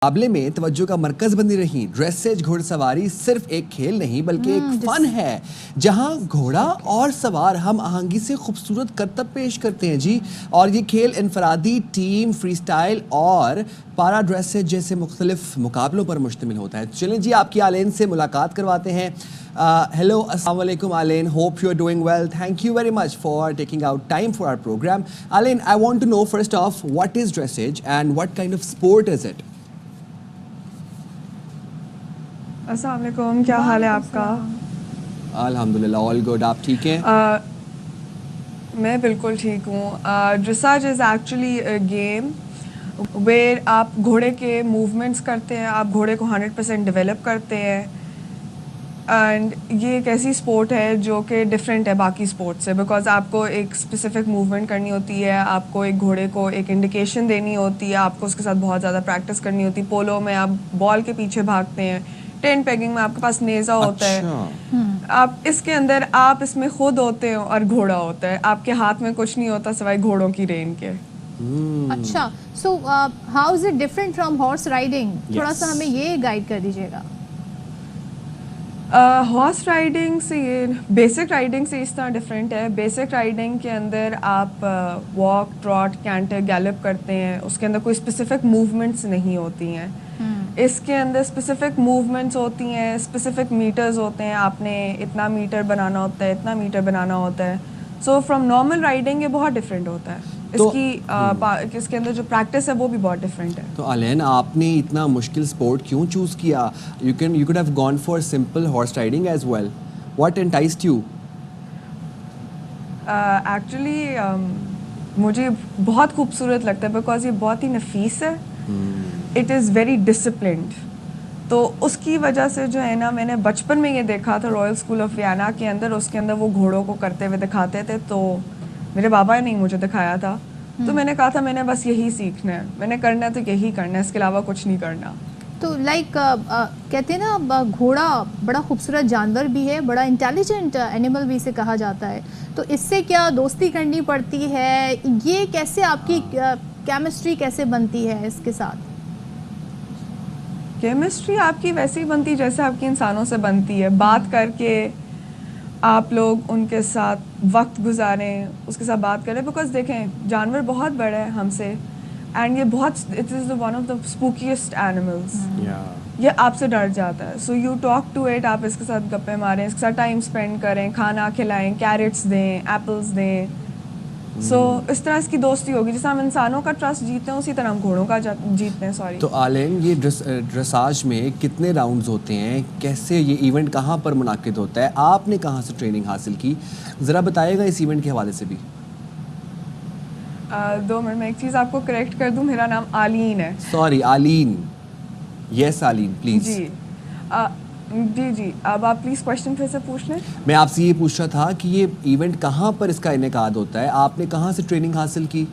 مقابلے میں توجہ کا مرکز بنی رہی ڈریسیج گھوڑ سواری صرف ایک کھیل نہیں بلکہ ایک فن ہے جہاں گھوڑا اور سوار ہم آہنگی سے خوبصورت کرتب پیش کرتے ہیں جی. اور یہ کھیل انفرادی، ٹیم، فری سٹائل اور پارا ڈریسیج جیسے مختلف مقابلوں پر مشتمل ہوتا ہے. چلیں جی آپ کی آلین سے ملاقات کرواتے ہیں. ہیلو، السلام علیکم Aline. Hope you are doing well. Thank you very much for taking out time for our program. Aline, I want to know first of what is dressage and what kind of sport is it? السلام علیکم، کیا حال ہے آپ کا؟ الحمدللہ all good. آپ ٹھیک ہیں؟ میں بالکل ٹھیک ہوں. Dressage is actually a game where آپ گھوڑے کے موومنٹس کرتے ہیں، آپ گھوڑے کو 100% ڈیولپ کرتے ہیں. اینڈ یہ ایک ایسی اسپورٹ ہے جو کہ ڈفرینٹ ہے باقی اسپورٹ سے، بیکاز آپ کو ایک اسپیسیفک موومنٹ کرنی ہوتی ہے، آپ کو ایک گھوڑے کو ایک انڈیکیشن دینی ہوتی ہے، آپ کو اس کے ساتھ بہت زیادہ پریکٹس کرنی ہوتی ہے. پولو میں آپ بال کے پیچھے بھاگتے ہیں، ٹین پیگنگ میں آپ کے پاس نیزا ہوتا ہے. آپ اس کے اندر آپ اس میں خود ہوتے ہو اور گھوڑا ہوتا ہے، آپ کے ہاتھ میں کچھ نہیں ہوتا سوائے گھوڑوں کی رین کے. اچھا، so how is it different from horse riding? تھوڑا سا ہمیں یہ گائیڈ کر دیجیے گا. ہارس رائڈنگ سے یہ بیسک رائڈنگ سے اس طرح ڈفرینٹ ہے. بیسک رائڈنگ کے اندر آپ واک، ٹراٹ، کینٹر، گیلپ کرتے ہیں، اس کے اندر کوئی اسپیسیفک موومنٹس نہیں ہوتی ہیں. اس کے اندر اسپیسیفک موومنٹس ہوتی ہیں، اسپیسیفک میٹرز ہوتے ہیں، آپ نے اتنا میٹر بنانا ہوتا ہے، اتنا میٹر بنانا ہوتا ہے. سو فرام نارمل رائڈنگ یہ بہت ڈفرینٹ ہوتا ہے. اس کے اندر جو پریکٹس ہے وہ بھی بہت ڈفرینٹ ہے. تو آلین، آپ نے اتنا مشکل اسپورٹ کیوں چوز کیا؟ You could have gone for simple horse riding as well. What enticed you? Actually مجھے بہت خوبصورت لگتا ہے بیکاز یہ بہت ہی نفیس ہے. It is very disciplined. تو اس کی وجہ سے جو ہے نا، میں نے بچپن میں یہ دیکھا تھا رائل اسکول آف ویانا کے اندر، اس کے اندر وہ گھوڑوں کو کرتے ہوئے دکھاتے تھے. تو میرے بابا نے مجھے دکھایا تھا، تو میں نے کہا تھا میں نے بس یہی سیکھنا ہے، میں نے کرنا ہے تو یہی کرنا ہے، اس کے علاوہ کچھ نہیں کرنا. تو لائک کہتے ہیں نا گھوڑا بڑا خوبصورت جانور بھی ہے، بڑا انٹیلیجنٹ اینیمل بھی اسے کہا جاتا ہے. تو اس سے کیا دوستی کرنی پڑتی ہے؟ یہ کیسے آپ کی کیمسٹری کیسے بنتی ہے اس کے ساتھ؟ کیمسٹری آپ کی ویسے ہی بنتی جیسے آپ کی انسانوں سے بنتی ہے. بات کر کے آپ لوگ ان کے ساتھ وقت گزاریں، اس کے ساتھ بات کریں. بیکاز دیکھیں جانور بہت بڑا ہے ہم سے، اینڈ یہ بہت it is one of the spookiest animals. یہ آپ سے ڈر جاتا ہے. So you talk to it, آپ اس کے ساتھ گپے ماریں، اس کے ساتھ ٹائم اسپینڈ کریں، کھانا کھلائیں، کیرٹس دیں، ایپلس دیں. سو اس طرح اس کی دوستی ہوگی. جیسے ہم انسانوں کا ٹرسٹ جیتے ہیں اسی طرح ہم گھوڑوں کا جیتتے ہیں. سوری. تو آلین، یہ ڈریساج میں کتنے راؤنڈز ہوتے ہیں؟ کیسے یہ ایونٹ کہاں پر منعقد ہوتا ہے؟ آپ نے کہاں سے ٹریننگ حاصل کی؟ ذرا بتائیے گا اس ایونٹ کے حوالے سے بھی. 2 منٹ میں ایک چیز آپ کو کریکٹ کر دوں، میرا نام آلین ہے. سوری، آلین. Yes آلین، please. جی اب آپ پلیز کوشچن پھر سے پوچھ لیں. میں آپ سے یہ پوچھ رہا تھا کہ یہ ایونٹ کہاں پر اس کا انعقاد ہوتا ہے؟ آپ نے کہاں سے ٹریننگ حاصل کی؟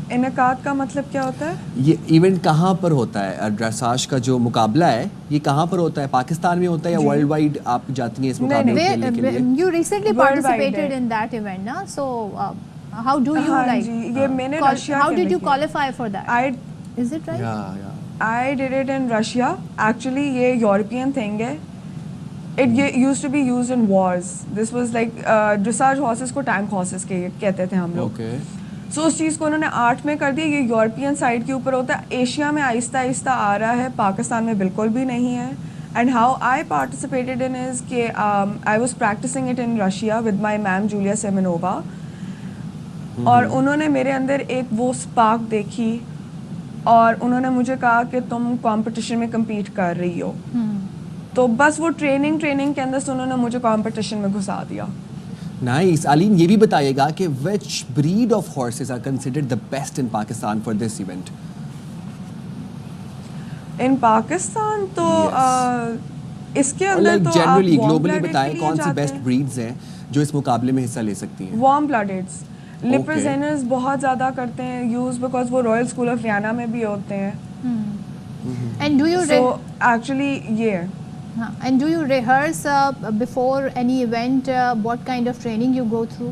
انعقاد کا مطلب کیا ہوتا ہے؟ یہ ایونٹ کہاں پر ہوتا ہے؟ ڈریساج کا جو مقابلہ ہے یہ کہاں پر ہوتا ہے؟ پاکستان میں ہوتا ہے یا ورلڈ وائڈ آپ جاتی ہیں اس مقابلے میں کھیلنے کے لیے؟ You recently participated in that event, na? So how do you like? یہ میں نے Russia. How did you qualify for that? Is it right? Yeah. I did it in Russia. Actually یہ یورپین تھنگ ہے. It used to be used in wars. This was like dressage horses کو tank horses کہتے تھے ہم لوگ. Okay. سو اس چیز کو انہوں نے 8 میں کر دیا. یہ یورپین سائڈ کے اوپر ہوتا ہے. ایشیا میں آہستہ آہستہ آ رہا ہے، پاکستان میں بالکل بھی نہیں ہے. And how I participated in is کہ I was practicing it in Russia with my ma'am Julia Semenova. اور انہوں نے میرے اندر ایک وہ اسپارک دیکھی اور انہوں نے مجھے کہا کہ تم کمپٹیشن میں کمپیٹ کر رہی ہو. تو بس وہ ٹریننگ کے اندر سے انہوں نے مجھے کمپٹیشن میں گھسا دیا. نائس. آلین، یہ بھی بتائیے گا کہ which breed of horses are considered the best in Pakistan for this event? ان پاکستان تو اس کے اندر تو جنرلی گلوبلی بتائیں کون سی بیسٹ بریڈز ہیں جو اس مقابلے میں حصہ لے سکتی ہیں؟ وارم بلڈڈز. لپرزینرز بہت زیادہ کرتے ہیں یوز بیکاز وہ رائل اسکول آف ویانا میں بھی ہوتے ہیں. And do you so actually yeah. And do you rehearse before any event? What kind of training you go through?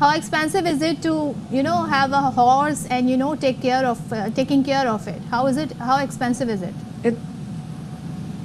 how expensive is it to have a horse and taking care of it? How expensive is it?